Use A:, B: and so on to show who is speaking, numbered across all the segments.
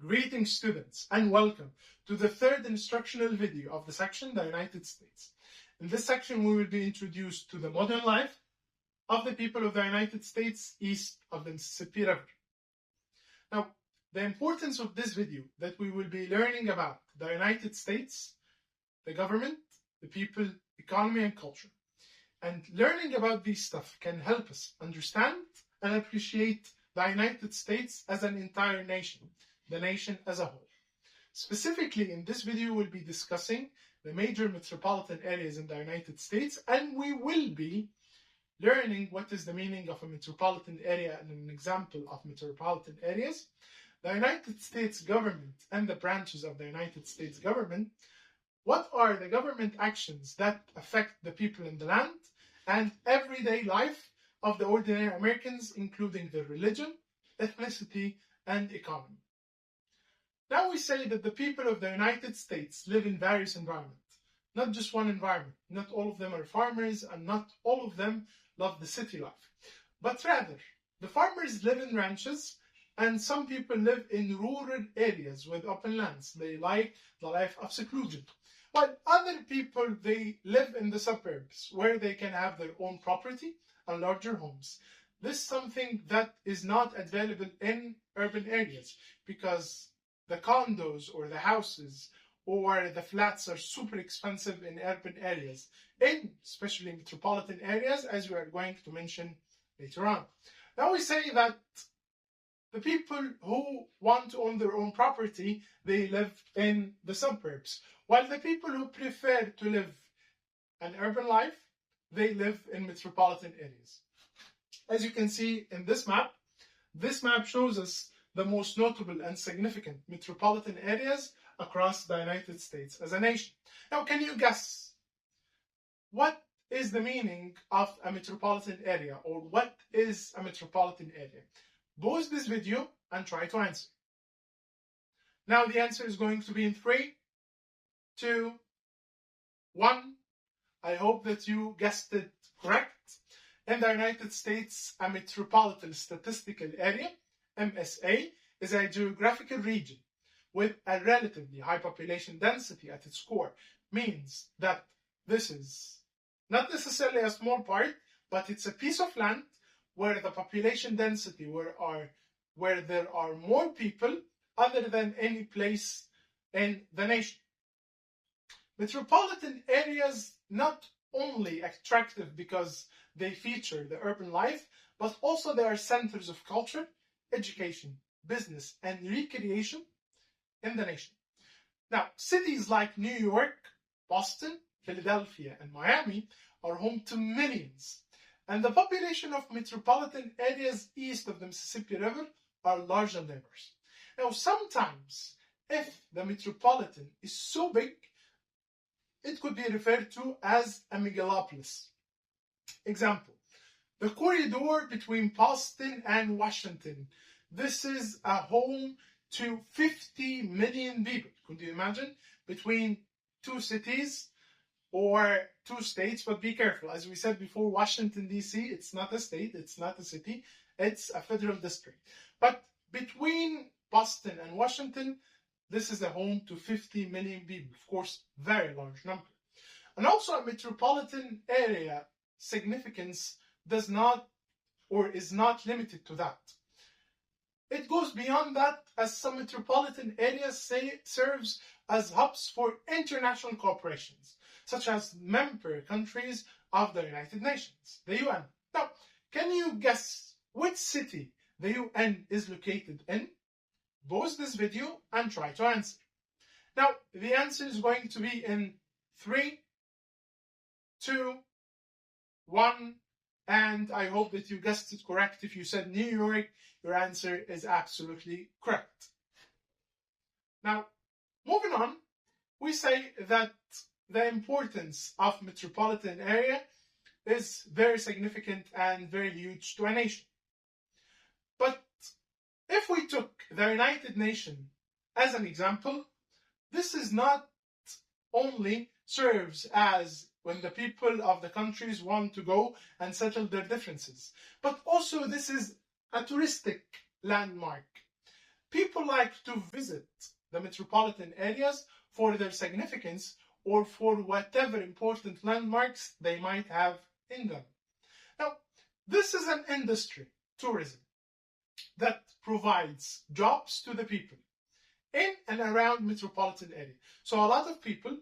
A: Greetings students and welcome to the third instructional video of the section, the United States. In this section we will be introduced to the modern life of the people of the United States east of the Mississippi River. Now, the importance of this video that we will be learning about the United States, the government, the people, economy and culture. And learning about these stuff can help us understand and appreciate the United States as an entire nation, the nation as a whole. Specifically, in this video, we'll be discussing the major metropolitan areas in the United States, and we will be learning what is the meaning of a metropolitan area and an example of metropolitan areas, the United States government and the branches of the United States government, what are the government actions that affect the people in the land, and everyday life of the ordinary Americans, including their religion, ethnicity, and economy. Now we say that the people of the United States live in various environments, not just one environment. Not all of them are farmers, and not all of them love the city life. But rather, the farmers live in ranches, and some people live in rural areas with open lands. They like the life of seclusion. While other people, they live in the suburbs, where they can have their own property and larger homes. This is something that is not available in urban areas, because the condos or the houses or the flats are super expensive in urban areas, especially metropolitan areas, as we are going to mention later on. Now we say that the people who want to own their own property, they live in the suburbs, while the people who prefer to live an urban life, they live in metropolitan areas. As you can see in this map shows us the most notable and significant metropolitan areas across the United States as a nation. Now, can you guess what is the meaning of a metropolitan area, or what is a metropolitan area? Pause this video and try to answer. Now the answer is going to be in 3, 2, 1. I hope that you guessed it correct. In the United States, a metropolitan statistical area, MSA, is a geographical region with a relatively high population density at its core. Means that this is not necessarily a small part, but it's a piece of land where the population density, where there are more people other than any place in the nation. Metropolitan areas not only attractive because they feature the urban life, but also they are centers of culture, education, business, and recreation in the nation. Now, cities like New York, Boston, Philadelphia, and Miami are home to millions, and the population of metropolitan areas east of the Mississippi River are large and diverse. Now, sometimes, if the metropolitan is so big, it could be referred to as a megalopolis. Example, the corridor between Boston and Washington. This is a home to 50 million people. Could you imagine? Between two cities or two states, but be careful. As we said before, Washington, D.C., it's not a state, it's not a city, it's a federal district. But between Boston and Washington, this is a home to 50 million people. Of course, very large number. And also a metropolitan area significance does not or is not limited to that. It goes beyond that, as some metropolitan areas serves as hubs for international corporations, such as member countries of the United Nations, the UN. Now, can you guess which city the UN is located in? Pause this video and try to answer. Now, the answer is going to be in 3, 2, 1, and I hope that you guessed it correct. If you said New York, your answer is absolutely correct. Now, moving on, we say that the importance of metropolitan area is very significant and very huge to a nation. But if we took the United Nations as an example, this is not only serves as when the people of the countries want to go and settle their differences, but also this is a touristic landmark. People like to visit the metropolitan areas for their significance or for whatever important landmarks they might have in them. Now, this is an industry, tourism, that provides jobs to the people in and around metropolitan area. So a lot of people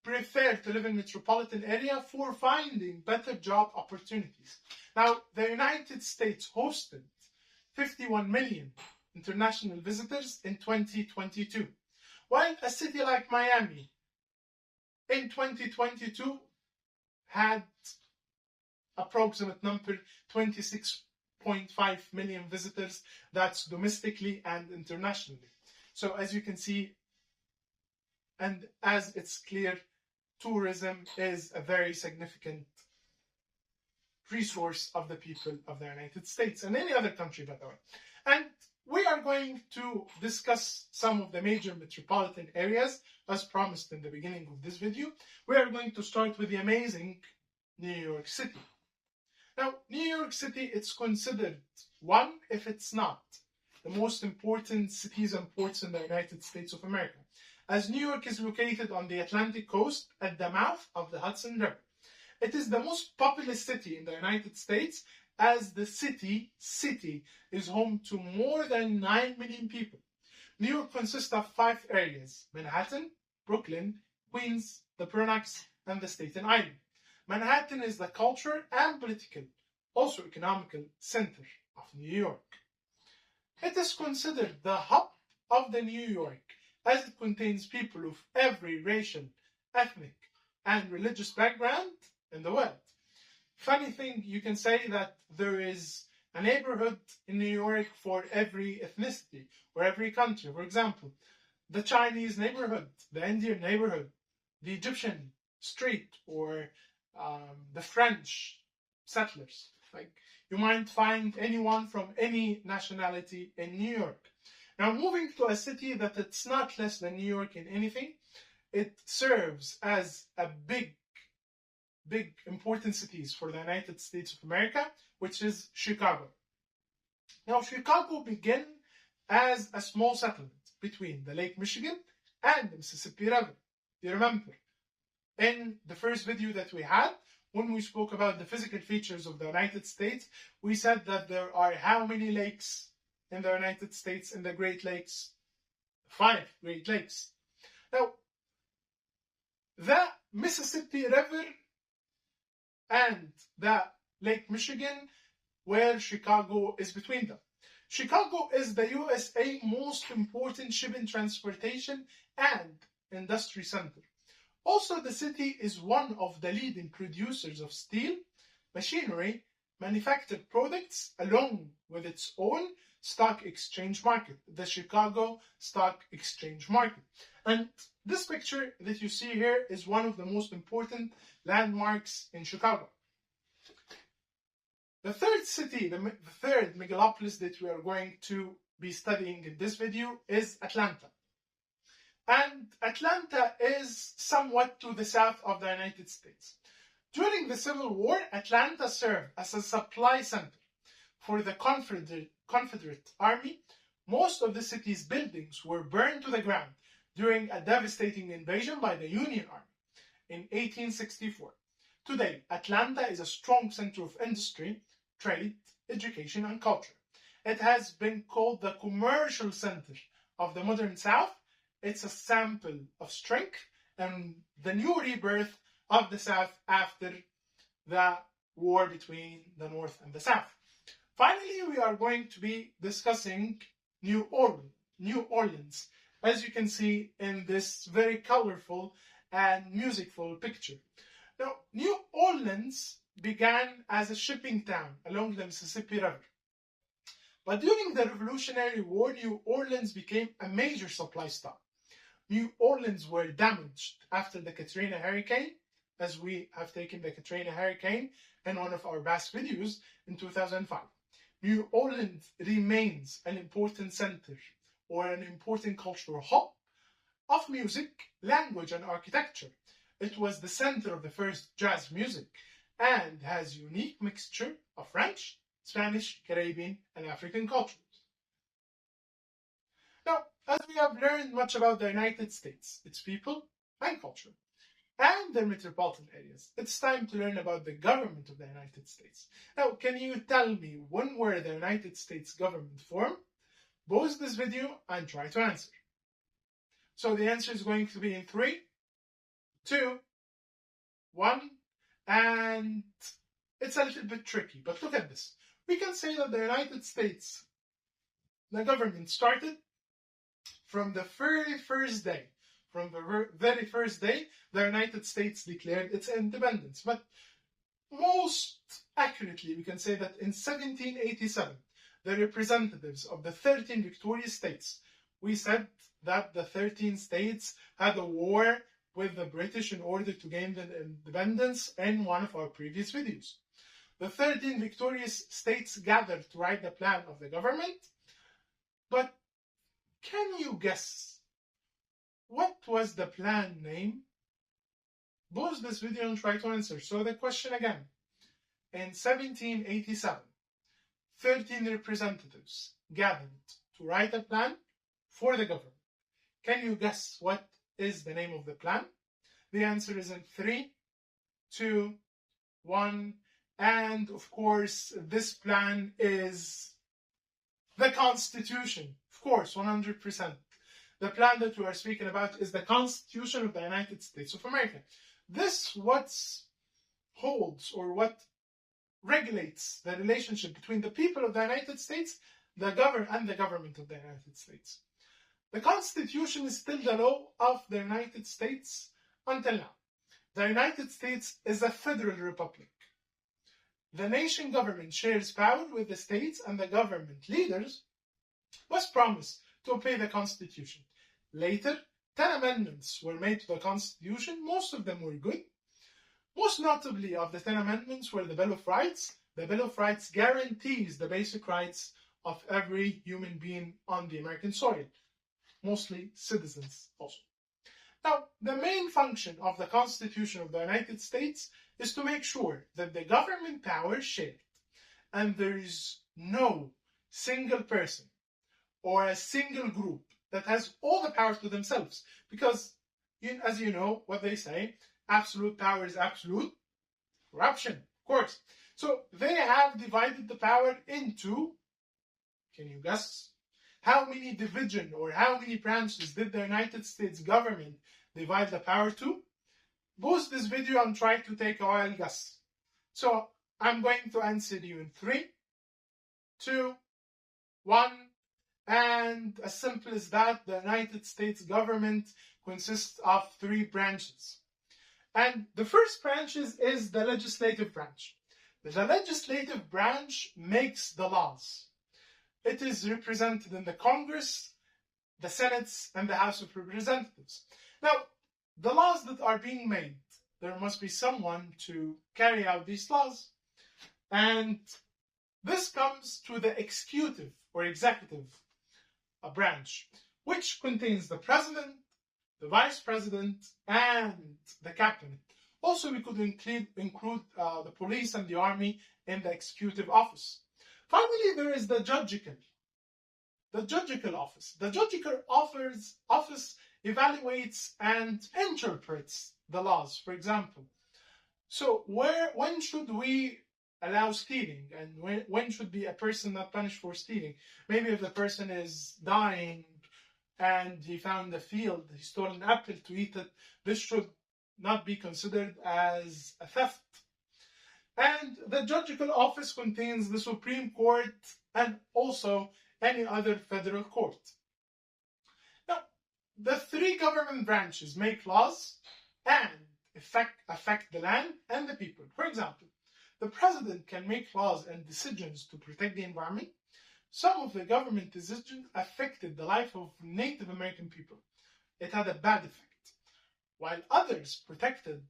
A: prefer to live in metropolitan area for finding better job opportunities. Now, the United States hosted 51 million international visitors in 2022, while a city like Miami in 2022 had approximate number 26.5 million visitors. That's domestically and internationally. So as you can see, and as it's clear, tourism is a very significant resource of the people of the United States and any other country, by the way. And we are going to discuss some of the major metropolitan areas as promised in the beginning of this video. We are going to start with the amazing New York City. Now, New York City, it's considered one, if it's not, the most important cities and ports in the United States of America, as New York is located on the Atlantic coast at the mouth of the Hudson River. It is the most populous city in the United States, as the city is home to more than 9 million people. New York consists of 5 areas: Manhattan, Brooklyn, Queens, the Bronx, and the Staten Island. Manhattan is the cultural and political, also economical center of New York. It is considered the hub of the New York, as it contains people of every racial, ethnic, and religious background in the world. Funny thing, you can say that there is a neighborhood in New York for every ethnicity or every country. For example, the Chinese neighborhood, the Indian neighborhood, the Egyptian street, or the French settlers. Like, you might find anyone from any nationality in New York. Now, moving to a city that it's not less than New York in anything, it serves as a big important cities for the United States of America, which is Chicago. Now, Chicago began as a small settlement between the Lake Michigan and the Mississippi River. You remember, in the first video that we had, when we spoke about the physical features of the United States, we said that there are how many lakes in the United States in the Great Lakes? 5 Great Lakes. Now, the Mississippi River and the Lake Michigan, where Chicago is between them. Chicago is the USA most important shipping, transportation, and industry center. Also, the city is one of the leading producers of steel, machinery, manufactured products, along with its own stock exchange market, the Chicago Stock Exchange Market. And this picture that you see here is one of the most important landmarks in Chicago. The third city, the third megalopolis that we are going to be studying in this video is Atlanta. And Atlanta is somewhat to the south of the United States. During the Civil War, Atlanta served as a supply center for the Confederate Army. Most of the city's buildings were burned to the ground during a devastating invasion by the Union Army in 1864. Today, Atlanta is a strong center of industry, trade, education, and culture. It has been called the commercial center of the modern South. It's a sample of strength and the new rebirth of the South after the war between the North and the South. Finally, we are going to be discussing New Orleans, as you can see in this very colorful and musicful picture. Now, New Orleans began as a shipping town along the Mississippi River. But during the Revolutionary War, New Orleans became a major supply stop. New Orleans were damaged after the Katrina hurricane, as we have taken the Katrina hurricane in one of our past videos in 2005. New Orleans remains an important center or an important cultural hub of music, language, and architecture. It was the center of the first jazz music and has a unique mixture of French, Spanish, Caribbean, and African cultures. we have learned much about the United States, its people and culture, and their metropolitan areas, it's time to learn about the government of the United States. Now, can you tell me when were the United States government formed? Pause this video and try to answer. So the answer is going to be in 3, 2, 1, and it's a little bit tricky, but look at this. We can say that the United States, the government started from the very first day. From the very first day, the United States declared its independence. But most accurately, we can say that in 1787, the representatives of the 13 victorious states, we said that the 13 states had a war with the British in order to gain the independence in one of our previous videos. The 13 victorious states gathered to write the plan of the government, but can you guess what was the plan name? Pause this video and try to answer. So the question again, in 1787, 13 representatives gathered to write a plan for the government. Can you guess what is the name of the plan? The answer is in 3, 2, 1, and of course, this plan is the Constitution. Of course, 100%. The plan that we are speaking about is the Constitution of the United States of America. This what holds or what regulates the relationship between the people of the United States, and the government of the United States. The Constitution is still the law of the United States until now. The United States is a federal republic. The nation government shares power with the states, and the government leaders was promised to obey the Constitution. Later, 10 amendments were made to the Constitution. Most of them were good. Most notably of the 10 amendments were the Bill of Rights. The Bill of Rights guarantees the basic rights of every human being on the American soil, mostly citizens also. Now, the main function of the Constitution of the United States is to make sure that the government power is shared and there is no single person or a single group that has all the power to themselves. Because, as you know what they say, absolute power is absolute corruption, of course. So they have divided the power into, can you guess, how many division or how many branches did the United States government divide the power to? Pause this video and try to take a wild guess. So I'm going to answer you in 3, 2, 1, and as simple as that, the United States government consists of 3 branches. And the first branch is the legislative branch. The legislative branch makes the laws. It is represented in the Congress, the Senate, and the House of Representatives. Now, the laws that are being made, there must be someone to carry out these laws. And this comes to the executive or executive branch, which contains the president, the vice president, and the cabinet. Also, we could include the police and the army in the executive office. Finally, there is the judicial office. The judicial office evaluates and interprets the laws, for example. So when should we allow stealing, and when should be a person not punished for stealing? Maybe if the person is dying and he found a field, he stole an apple to eat it, this should not be considered as a theft. And the judicial office contains the Supreme Court and also any other federal court. Now, the 3 government branches make laws and affect the land and the people. For example, the president can make laws and decisions to protect the environment. Some of the government decisions affected the life of Native American people. It had a bad effect, while others protected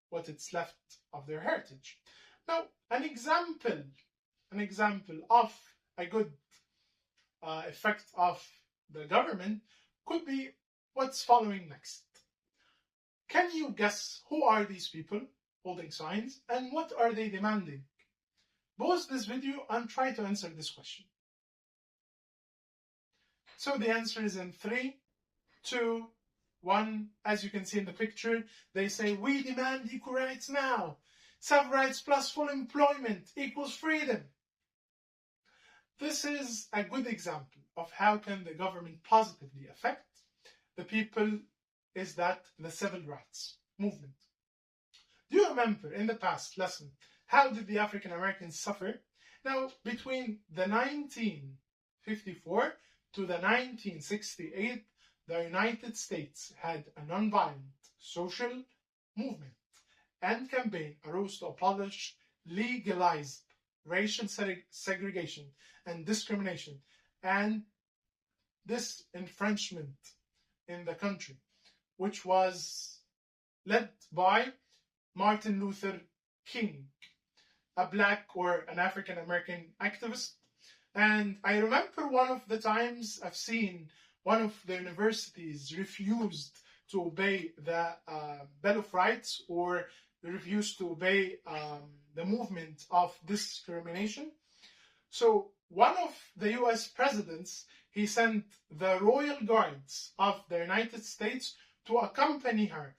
A: what is left of their heritage. Now, an example of a good effect of the government could be what's following next. Can you guess who are these people holding signs and what are they demanding? Pause this video and try to answer this question. So the answer is in 3, 2, 1. As you can see in the picture, they say, we demand equal rights now. Civil rights plus full employment equals freedom. This is a good example of how can the government positively affect the people, is that the civil rights movement. Do you remember in the past lesson, how did the African Americans suffer? Now, between the 1954 to the 1968, the United States had a nonviolent social movement and campaign arose to abolish legalized racial segregation and discrimination and disenfranchisement in the country, which was led by Martin Luther King, a black or an African American activist. And I remember one of the times I've seen one of the universities refused to obey the Bill of Rights, or refused to obey the movement of discrimination. So one of the US presidents, he sent the Royal Guards of the United States to accompany her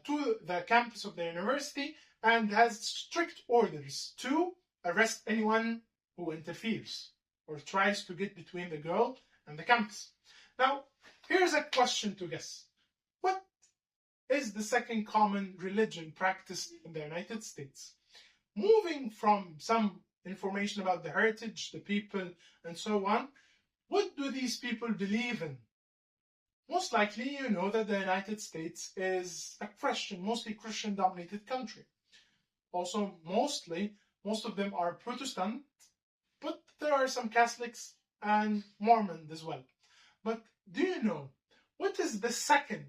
A: to the campus of the university, and has strict orders to arrest anyone who interferes or tries to get between the girl and the campus. Now, here's a question to guess. What is the second common religion practiced in the United States? Moving from some information about the heritage, the people, and so on, what do these people believe in? Most likely, you know that the United States is a mostly Christian-dominated country. Also, most of them are Protestant, but there are some Catholics and Mormons as well. But do you know what is the second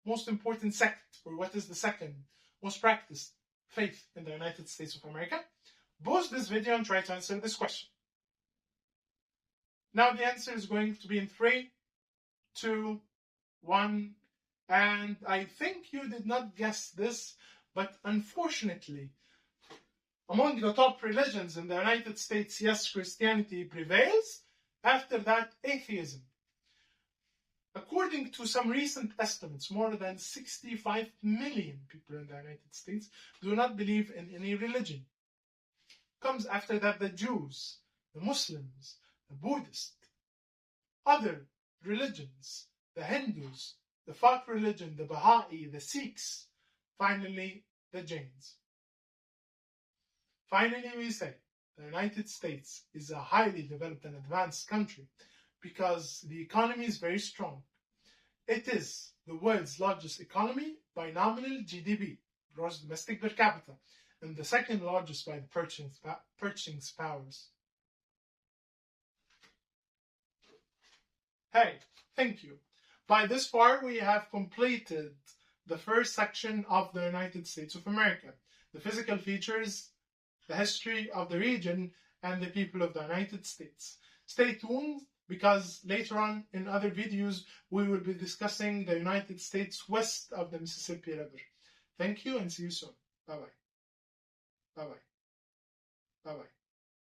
A: most important sect, or what is the second most practiced faith in the United States of America? Pause this video and try to answer this question. Now the answer is going to be in 3, 2, 1, and I think you did not guess this, but unfortunately, among the top religions in the United States, yes, Christianity prevails. After that, atheism. According to some recent estimates, more than 65 million people in the United States do not believe in any religion. Comes after that the Jews, the Muslims, the Buddhists, other religions, the Hindus, the folk religion, the Baha'i, the Sikhs, finally the Jains. Finally, we say the United States is a highly developed and advanced country because the economy is very strong. It is the world's largest economy by nominal GDP, gross domestic per capita, and the second largest by the purchasing powers. Hey, thank you. By this far, we have completed the first section of the United States of America, the physical features, the history of the region, and the people of the United States. Stay tuned, because later on in other videos, we will be discussing the United States west of the Mississippi River. Thank you and see you soon. Bye-bye. Bye-bye. Bye-bye.